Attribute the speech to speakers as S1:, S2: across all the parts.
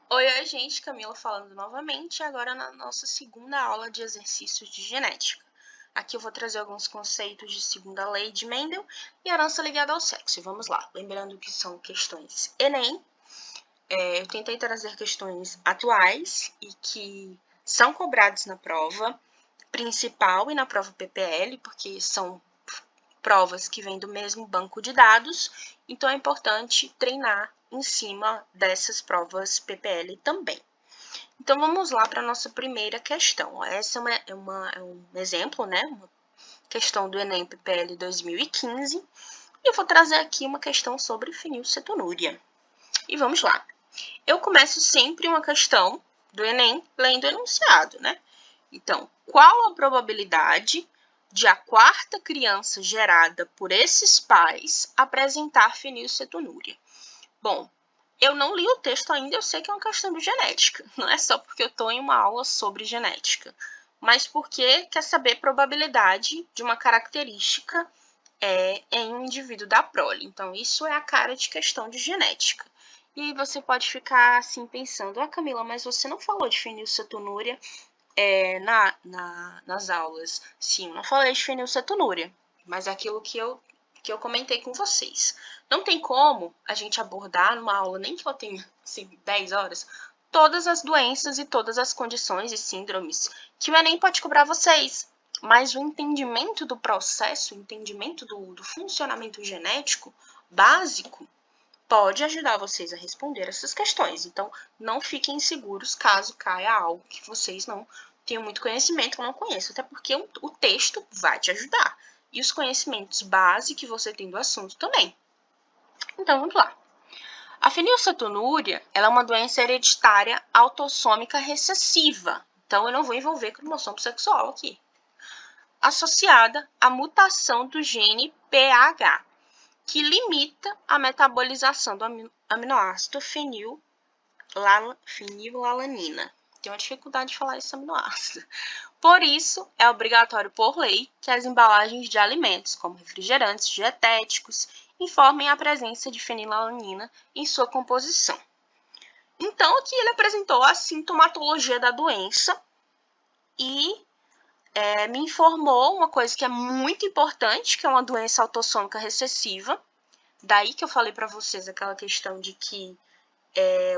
S1: Oi, gente, Camila falando novamente, agora na nossa segunda aula de exercícios de genética. Aqui eu vou trazer alguns conceitos de segunda lei de Mendel e herança ligada ao sexo. Vamos lá, lembrando que são questões Enem. Eu tentei trazer questões atuais e que são cobradas na prova principal e na prova PPL, porque são provas que vêm do mesmo banco de dados, então é importante treinar em cima dessas provas PPL também. Então, vamos lá para a nossa primeira questão. Essa é um exemplo, né? Uma questão do Enem PPL 2015. E eu vou trazer aqui uma questão sobre fenilcetonúria. E vamos lá. Eu começo sempre uma questão do Enem lendo o enunciado, né? Então, qual a probabilidade de a quarta criança gerada por esses pais apresentar fenilcetonúria? Bom, eu não li o texto ainda, eu sei que é uma questão de genética. Não é só porque eu estou em uma aula sobre genética, mas porque quer saber probabilidade de uma característica em um indivíduo da prole. Então, isso é a cara de questão de genética. E aí você pode ficar assim pensando, Camila, mas você não falou de fenilcetonúria nas aulas. Sim, não falei de fenilcetonúria, mas é aquilo que eu comentei com vocês. Não tem como a gente abordar numa aula, nem que eu tenha assim, 10 horas, todas as doenças e todas as condições e síndromes que o Enem pode cobrar vocês. Mas o entendimento do processo, o entendimento do funcionamento genético básico, pode ajudar vocês a responder essas questões. Então, não fiquem inseguros caso caia algo que vocês não tenham muito conhecimento ou não conheçam, até porque o texto vai te ajudar. E os conhecimentos base que você tem do assunto também. Então, vamos lá. A fenilcetonúria ela é uma doença hereditária autossômica recessiva. Então, eu não vou envolver cromossomo sexual aqui. Associada à mutação do gene PAH, que limita a metabolização do aminoácido fenilalanina. Tenho uma dificuldade de falar esse aminoácido. Por isso, é obrigatório por lei que as embalagens de alimentos, como refrigerantes dietéticos, informem a presença de fenilalanina em sua composição. Então, aqui ele apresentou a sintomatologia da doença e me informou uma coisa que é muito importante, que é uma doença autossômica recessiva. Daí que eu falei para vocês aquela questão de que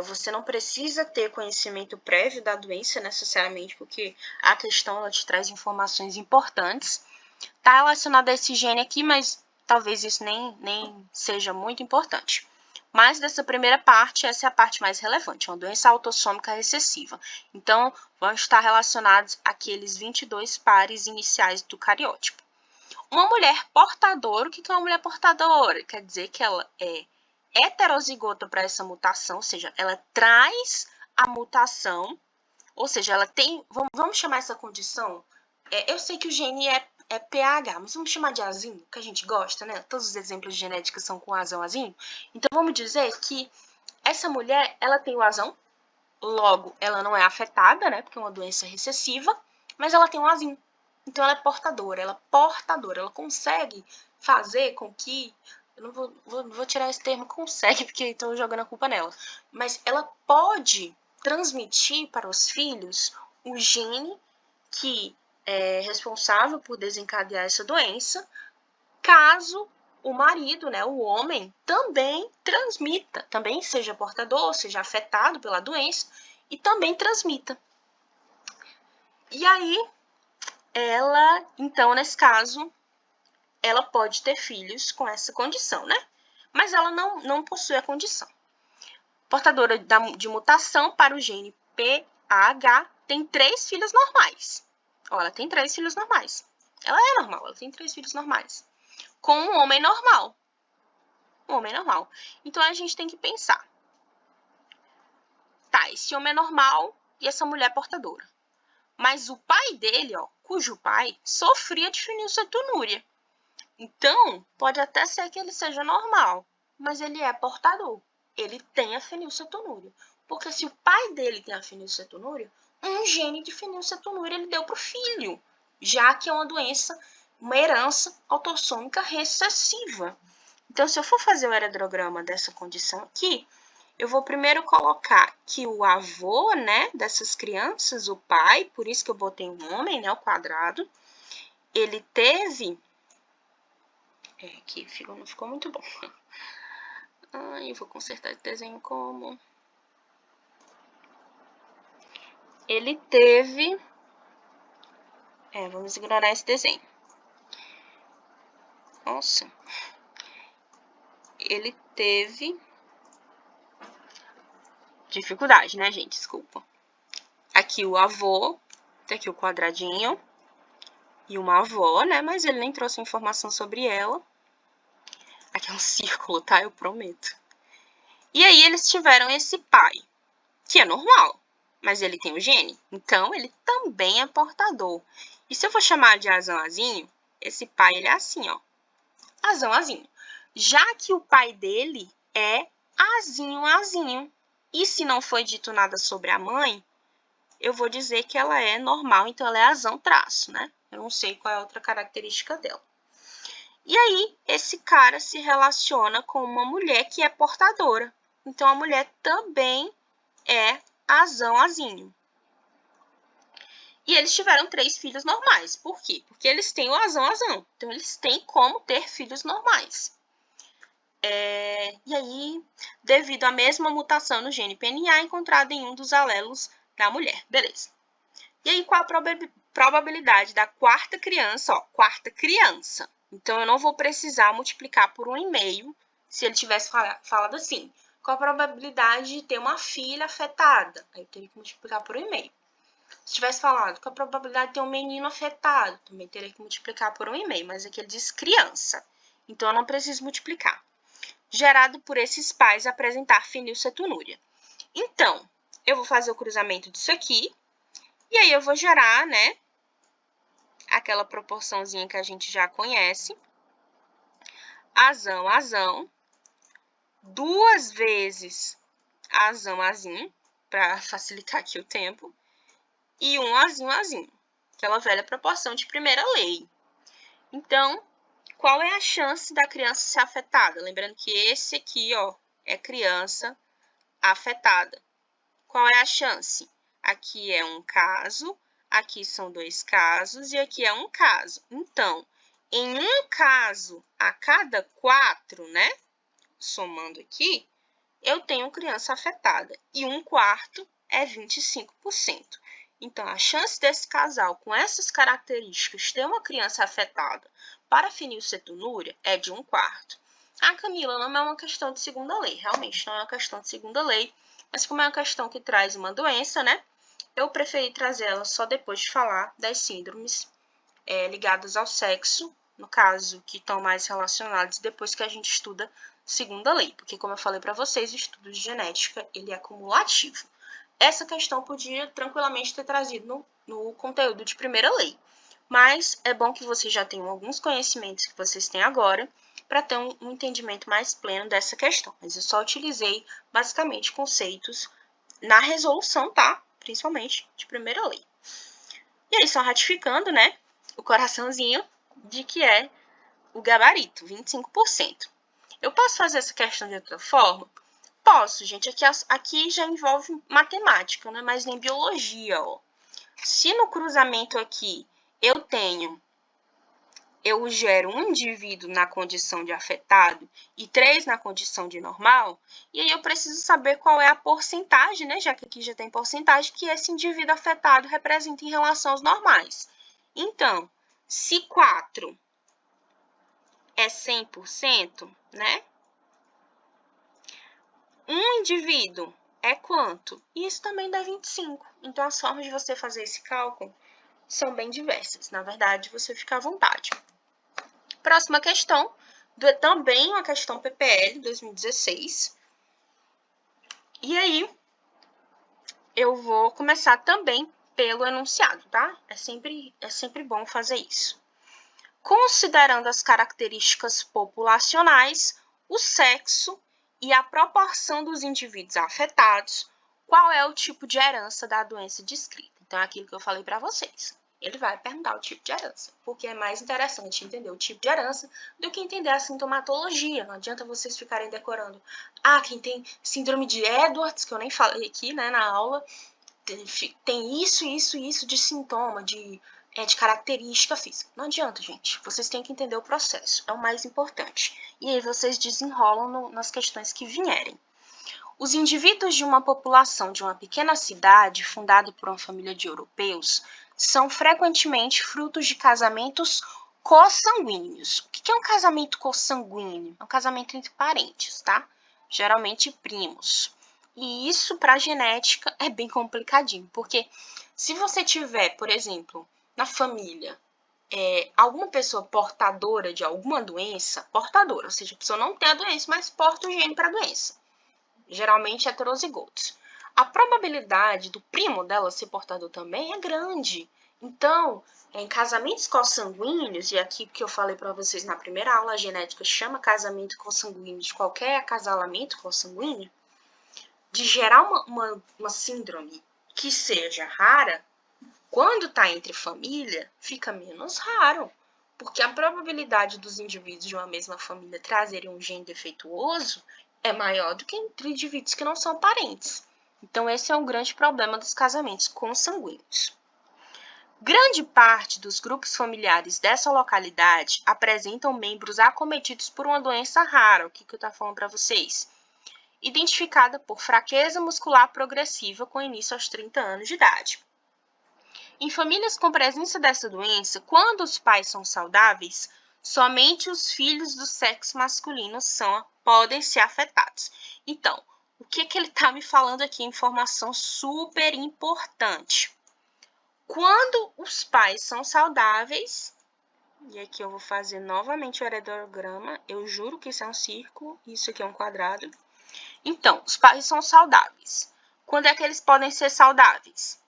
S1: você não precisa ter conhecimento prévio da doença necessariamente, porque a questão ela te traz informações importantes. Está relacionado a esse gene aqui, mas talvez isso nem seja muito importante. Mas dessa primeira parte, essa é a parte mais relevante, uma doença autossômica recessiva. Então, vão estar relacionados aqueles 22 pares iniciais do cariótipo. Uma mulher portadora, o que é uma mulher portadora? Quer dizer que ela é heterozigota para essa mutação, ou seja, ela traz a mutação, ou seja, ela tem, vamos chamar essa condição, eu sei que o gene é PH, mas vamos chamar de azinho, que a gente gosta, né? Todos os exemplos de genética são com azão, azinho. Então, vamos dizer que essa mulher, ela tem o azão, logo, ela não é afetada, né? Porque é uma doença recessiva, mas ela tem o azinho. Então, ela é portadora, ela consegue fazer com que eu não vou tirar esse termo consegue, porque estou jogando a culpa nela. Mas ela pode transmitir para os filhos o gene que é responsável por desencadear essa doença, caso o marido, né, o homem, também transmita, também seja portador, seja afetado pela doença e também transmita. E aí, ela, então, nesse caso, ela pode ter filhos com essa condição, né? Mas ela não possui a condição. Portadora de mutação para o gene PAH tem 3 filhos normais. Ela tem 3 filhos normais. Ela é normal, ela tem 3 filhos normais. Com um homem normal. Um homem normal. Então, a gente tem que pensar. Tá, esse homem é normal e essa mulher é portadora. Mas o pai dele, cujo pai, sofria de fenilcetonúria. Então, pode até ser que ele seja normal, mas ele é portador. Ele tem a fenilcetonúria. Porque se o pai dele tem a fenilcetonúria, um gene de fenilcetonúria ele deu para o filho, já que é uma doença, uma herança autossômica recessiva. Então, se eu for fazer o heredograma dessa condição aqui, eu vou primeiro colocar que o avô, né, dessas crianças, o pai, por isso que eu botei um homem, né, o quadrado, ele teve... aqui não ficou muito bom. Eu vou consertar esse desenho como... Ele teve... vamos ignorar esse desenho. Nossa. Ele teve... dificuldade, né, gente? Desculpa. Aqui o avô, tá aqui o quadradinho. E uma avó, né? Mas ele nem trouxe informação sobre ela. Aqui é um círculo, tá? Eu prometo. E aí eles tiveram esse pai, que é normal, mas ele tem o gene. Então, ele também é portador. E se eu for chamar de azão-azinho, esse pai, ele é assim, ó. Azão-azinho. Já que o pai dele é azinho-azinho. E se não foi dito nada sobre a mãe, eu vou dizer que ela é normal, então ela é azão-traço, né? Eu não sei qual é a outra característica dela. E aí, esse cara se relaciona com uma mulher que é portadora. Então, a mulher também é azão-azinho. E eles tiveram 3 filhos normais. Por quê? Porque eles têm o azão-azão. Então, eles têm como ter filhos normais. E aí, devido à mesma mutação no gene PNA encontrada em um dos alelos da mulher. Beleza. E aí, qual a probabilidade da quarta criança? Ó, quarta criança. Então, eu não vou precisar multiplicar por 1,5 se ele tivesse falado assim. Qual a probabilidade de ter uma filha afetada? Aí eu teria que multiplicar por 1,5. Se tivesse falado qual a probabilidade de ter um menino afetado, também teria que multiplicar por 1,5. Mas aqui ele diz criança. Então, eu não preciso multiplicar. Gerado por esses pais apresentar fenilcetonúria. Então, eu vou fazer o cruzamento disso aqui. E aí, eu vou gerar, né, aquela proporçãozinha que a gente já conhece. Azão, azão. 2 vezes azão, azinho, para facilitar aqui o tempo. E um azinho, azinho. Aquela velha proporção de primeira lei. Então, qual é a chance da criança ser afetada? Lembrando que esse aqui, ó, é criança afetada. Qual é a chance? Aqui é um caso, aqui são 2 casos e aqui é um caso. Então, em um caso a cada 4, né? Somando aqui, eu tenho criança afetada. E 1/4 é 25%. Então, a chance desse casal com essas características ter uma criança afetada para fenilcetonúria é de 1/4. Camila, não é uma questão de segunda lei. Realmente, não é uma questão de segunda lei. Mas como é uma questão que traz uma doença, né? Eu preferi trazer ela só depois de falar das síndromes ligadas ao sexo, no caso, que estão mais relacionados depois que a gente estuda segunda lei. Porque, como eu falei para vocês, o estudo de genética, ele é cumulativo. Essa questão podia tranquilamente ter trazido no conteúdo de primeira lei. Mas é bom que vocês já tenham alguns conhecimentos que vocês têm agora, para ter um entendimento mais pleno dessa questão. Mas eu só utilizei, basicamente, conceitos na resolução, tá? Principalmente de primeira lei. E aí, só ratificando, né? O coraçãozinho de que é o gabarito, 25%. Eu posso fazer essa questão de outra forma? Posso, gente. Aqui já envolve matemática, não é mais nem biologia, ó. Se no cruzamento aqui eu gero um indivíduo na condição de afetado e 3 na condição de normal, e aí eu preciso saber qual é a porcentagem, né, já que aqui já tem porcentagem, que esse indivíduo afetado representa em relação aos normais. Então, se 4 é 100%, né, um indivíduo é quanto? Isso também dá 25. Então, as formas de você fazer esse cálculo são bem diversas. Na verdade, você fica à vontade. Próxima questão, também uma questão PPL 2016. E aí, eu vou começar também pelo enunciado, tá? É sempre bom fazer isso. Considerando as características populacionais, o sexo e a proporção dos indivíduos afetados, qual é o tipo de herança da doença descrita? Então, é aquilo que eu falei para vocês. ele vai perguntar o tipo de herança, porque é mais interessante entender o tipo de herança do que entender a sintomatologia. Não adianta vocês ficarem decorando. Quem tem síndrome de Edwards, que eu nem falei aqui, né, na aula, tem isso de sintoma, de característica física. Não adianta, gente. Vocês têm que entender o processo. É o mais importante. E aí vocês desenrolam nas questões que vierem. Os indivíduos de uma população de uma pequena cidade, fundada por uma família de europeus, são frequentemente frutos de casamentos consanguíneos. O que é um casamento consanguíneo? É um casamento entre parentes, tá? Geralmente primos. E isso, para a genética, é bem complicadinho, porque se você tiver, por exemplo, na família, alguma pessoa portadora de alguma doença, portadora, ou seja, a pessoa não tem a doença, mas porta o gene para a doença, geralmente heterozigotos. A probabilidade do primo dela ser portador também é grande. Então, em casamentos consanguíneos, e aqui que eu falei para vocês na primeira aula, a genética chama casamento consanguíneo de qualquer acasalamento consanguíneo, de gerar uma síndrome que seja rara, quando está entre família, fica menos raro, porque a probabilidade dos indivíduos de uma mesma família trazerem um gene defeituoso é maior do que entre indivíduos que não são parentes. Então, esse é um grande problema dos casamentos consanguíneos. Grande parte dos grupos familiares dessa localidade apresentam membros acometidos por uma doença rara, o que eu estou falando para vocês, identificada por fraqueza muscular progressiva com início aos 30 anos de idade. Em famílias com presença dessa doença, quando os pais são saudáveis, somente os filhos do sexo masculino podem ser afetados. Então, o que ele está me falando aqui? Informação super importante. Quando os pais são saudáveis, e aqui eu vou fazer novamente o heredograma, eu juro que isso é um círculo, isso aqui é um quadrado. Então, os pais são saudáveis. Quando é que eles podem ser saudáveis?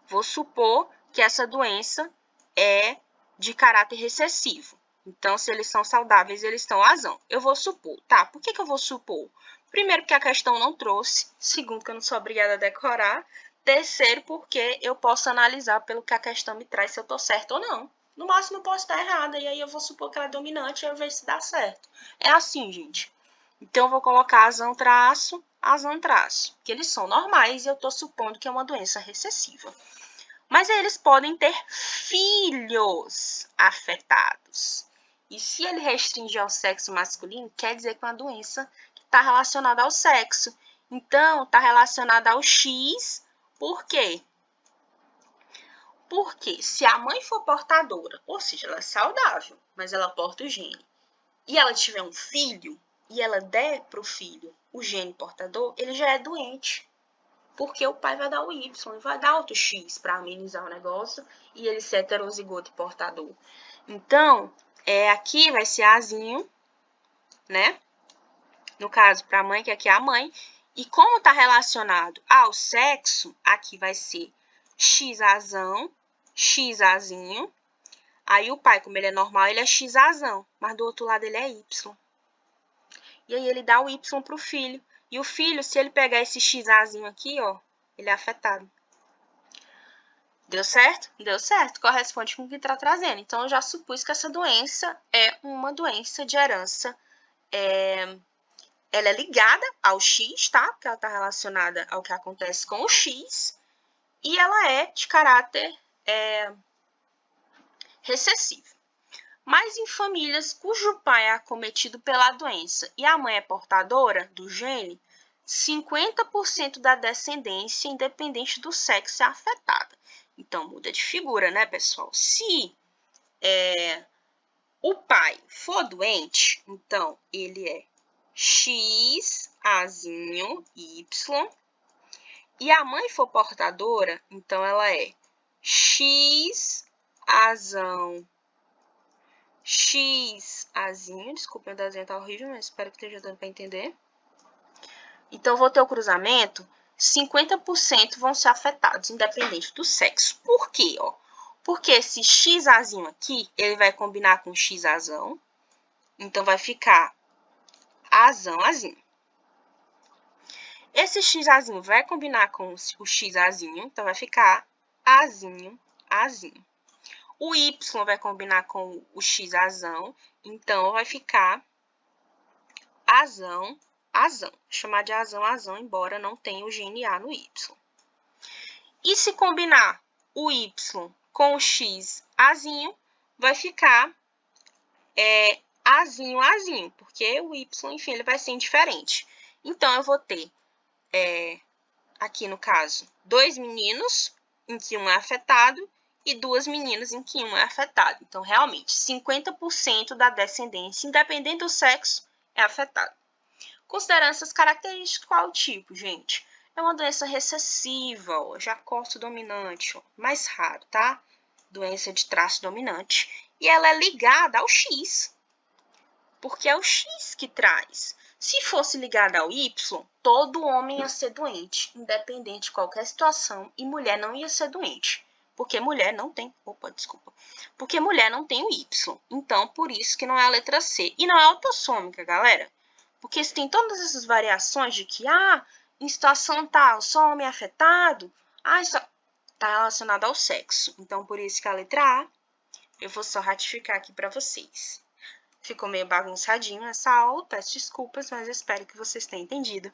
S1: Vou supor que essa doença é de caráter recessivo. Então, se eles são saudáveis, eles estão azão. Eu vou supor, tá? Por que eu vou supor? Primeiro, porque a questão não trouxe. Segundo, que eu não sou obrigada a decorar. Terceiro, porque eu posso analisar pelo que a questão me traz se eu estou certa ou não. No máximo, eu posso estar errada. E aí, eu vou supor que ela é dominante e eu vejo se dá certo. É assim, gente. Então, eu vou colocar azão traço, que eles são normais e eu estou supondo que é uma doença recessiva. Mas eles podem ter filhos afetados. E se ele restringir ao sexo masculino, quer dizer que é uma doença que está relacionada ao sexo. Então, está relacionada ao X. Por quê? Porque se a mãe for portadora, ou seja, ela é saudável, mas ela porta o gene, e ela tiver um filho, e ela der para o filho o gene portador, ele já é doente. Porque o pai vai dar o Y e vai dar outro X para amenizar o negócio e ele ser heterozigoto e portador. Então, aqui vai ser Azinho, né? No caso, para a mãe, que aqui é a mãe. E como está relacionado ao sexo, aqui vai ser XAzão, XAzinho. Aí o pai, como ele é normal, ele é XAzão, mas do outro lado ele é Y. E aí ele dá o Y para o filho. E o filho, se ele pegar esse XAzinho aqui, ó, ele é afetado. Deu certo? Deu certo. Corresponde com o que está trazendo. Então, eu já supus que essa doença é uma doença de herança. Ela é ligada ao X, tá? Porque ela está relacionada ao que acontece com o X. E ela é de caráter recessivo. Mas em famílias cujo pai é acometido pela doença e a mãe é portadora do gene, 50% da descendência, independente do sexo, é afetada. Então, muda de figura, né, pessoal? Se o pai for doente, então ele é XAzinho, Y. E a mãe for portadora, então ela é XAzão, XAzinho. Desculpa, meu desenho tá horrível, mas espero que esteja dando para entender. Então, vou ter o cruzamento, 50% vão ser afetados, independente do sexo. Por quê? Porque esse XAzinho aqui, ele vai combinar com XAzão. Então, vai ficar azão, azinho. Esse XAzinho vai combinar com o XAzinho. Então, vai ficar azinho, Azinho. O Y vai combinar com o X azão, então vai ficar azão, azão. Vou chamar de azão, azão, embora não tenha o gene A no Y. E se combinar o Y com o X azinho, vai ficar azinho, azinho, porque o Y, enfim, ele vai ser indiferente. Então, eu vou ter, aqui no caso, 2 meninos, em que um é afetado, e 2 meninas em que um é afetado. Então, realmente, 50% da descendência, independente do sexo, é afetado. Considerando essas características, qual é o tipo, gente? É uma doença recessiva, ó, já corto dominante, ó, mais raro, tá? Doença de traço dominante. E ela é ligada ao X, porque é o X que traz. Se fosse ligada ao Y, todo homem ia ser doente, independente de qualquer situação, e mulher não ia ser doente. Porque mulher não tem... Porque mulher não tem o Y. Então, por isso que não é a letra C. E não é autossômica, galera. Porque se tem todas essas variações de que, em situação tal, só homem é afetado, isso está relacionado ao sexo. Então, por isso que a letra A, eu vou só ratificar aqui para vocês. Ficou meio bagunçadinho essa aula, peço desculpas, mas eu espero que vocês tenham entendido.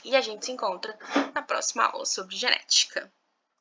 S1: E a gente se encontra na próxima aula sobre genética.